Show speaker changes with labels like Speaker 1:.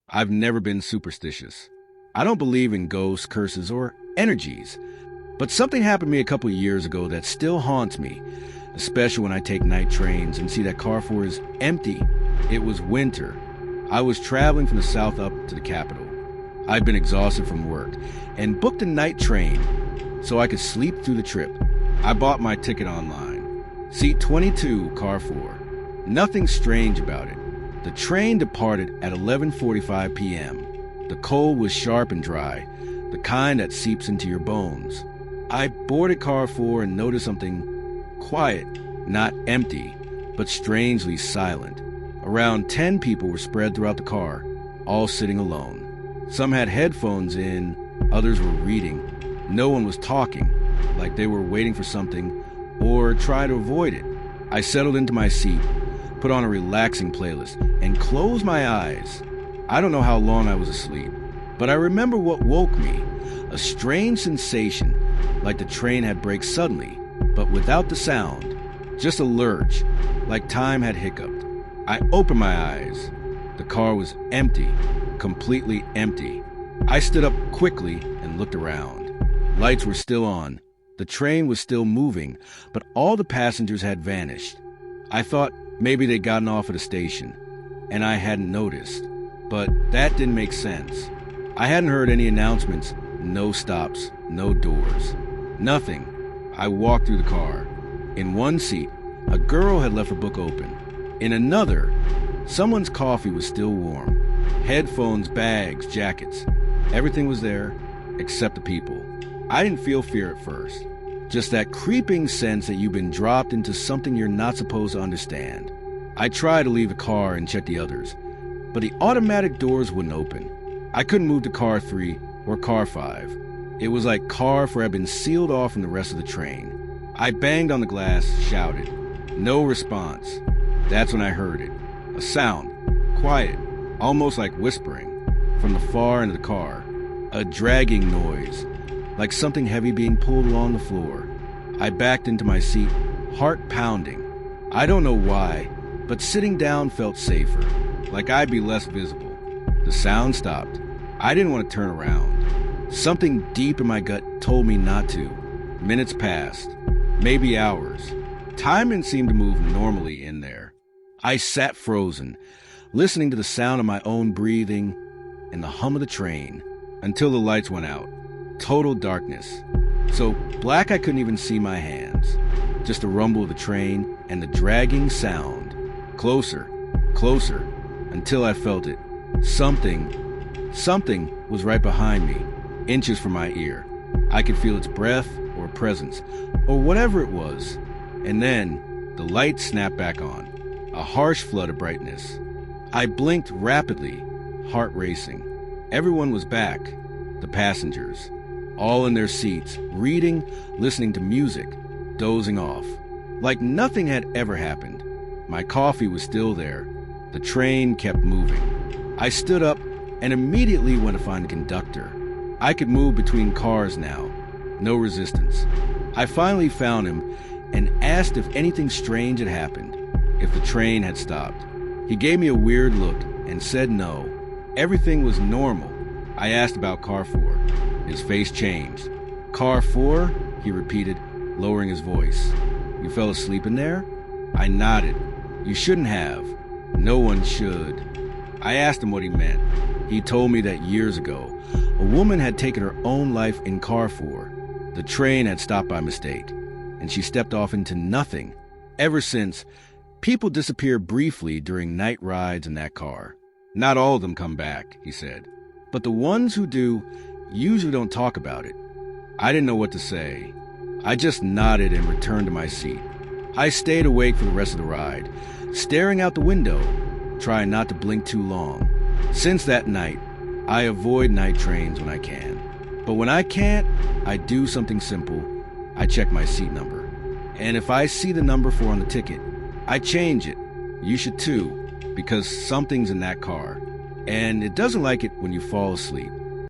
Speaker 1: I've never been superstitious. I don't believe in ghosts, curses, or energies. But something happened to me a couple years ago that still haunts me, especially when I take night trains and see that car 4 is empty. It was winter. I was traveling from the south up to the capital. I'd been exhausted from work and booked a night train so I could sleep through the trip. I bought my ticket online. Seat 22, car 4. Nothing strange about it. The train departed at 11:45 p.m. The cold was sharp and dry, the kind that seeps into your bones. I boarded car 4 and noticed something quiet, not empty, but strangely silent. Around 10 people were spread throughout the car, all sitting alone. Some had headphones in, others were reading. No one was talking, like they were waiting for something or trying to avoid it. I settled into my seat, put on a relaxing playlist, and closed my eyes. I don't know how long I was asleep, but I remember what woke me, a strange sensation, like the train had braked suddenly, but without the sound, just a lurch, like time had hiccuped. I opened my eyes. The car was empty, completely empty. I stood up quickly and looked around. Lights were still on. The train was still moving, but all the passengers had vanished. I thought maybe they'd gotten off at a station, and I hadn't noticed. But that didn't make sense. I hadn't heard any announcements, no stops, no doors, nothing. I walked through the car. In one seat, a girl had left her book open. In another, someone's coffee was still warm. Headphones, bags, jackets. Everything was there, except the people. I didn't feel fear at first. Just that creeping sense that you've been dropped into something you're not supposed to understand. I tried to leave the car and check the others, but the automatic doors wouldn't open. I couldn't move to car 3 or car 5. It was like car 4 had been sealed off from the rest of the train. I banged on the glass, shouted. No response. That's when I heard it. A sound. Quiet. Almost like whispering. From the far end of the car. A dragging noise. Like something heavy being pulled along the floor. I backed into my seat, heart pounding. I don't know why, but sitting down felt safer. Like I'd be less visible. The sound stopped. I didn't want to turn around. Something deep in my gut told me not to. Minutes passed. Maybe hours. Time didn't seem to move normally in there. I sat frozen, listening to the sound of my own breathing and the hum of the train, until the lights went out. Total darkness. So black I couldn't even see my hands. Just the rumble of the train and the dragging sound. Closer, closer, until I felt it. Something was right behind me, inches from my ear. I could feel its breath or presence, or whatever it was. And then the light snapped back on. A harsh flood of brightness. I blinked rapidly, heart racing. Everyone was back. The passengers. All in their seats, reading, listening to music, dozing off. Like nothing had ever happened. My coffee was still there. The train kept moving. I stood up and immediately went to find the conductor. I could move between cars now. No resistance. I finally found him and asked if anything strange had happened, if the train had stopped. He gave me a weird look and said no. Everything was normal. I asked about car 4. His face changed. Car 4? He repeated, lowering his voice. You fell asleep in there? I nodded. You shouldn't have. No one should. I asked him what he meant. He told me that years ago, a woman had taken her own life in car 4. The train had stopped by mistake, and she stepped off into nothing. Ever since, people disappear briefly during night rides in that car. Not all of them come back, he said. But the ones who do usually don't talk about it. I didn't know what to say. I just nodded and returned to my seat. I stayed awake for the rest of the ride, staring out the window, trying not to blink too long. Since that night, I avoid night trains when I can. But when I can't, I do something simple. I check my seat number. And if I see the number 4 on the ticket, I change it. You should too, because something's in that car. And it doesn't like it when you fall asleep.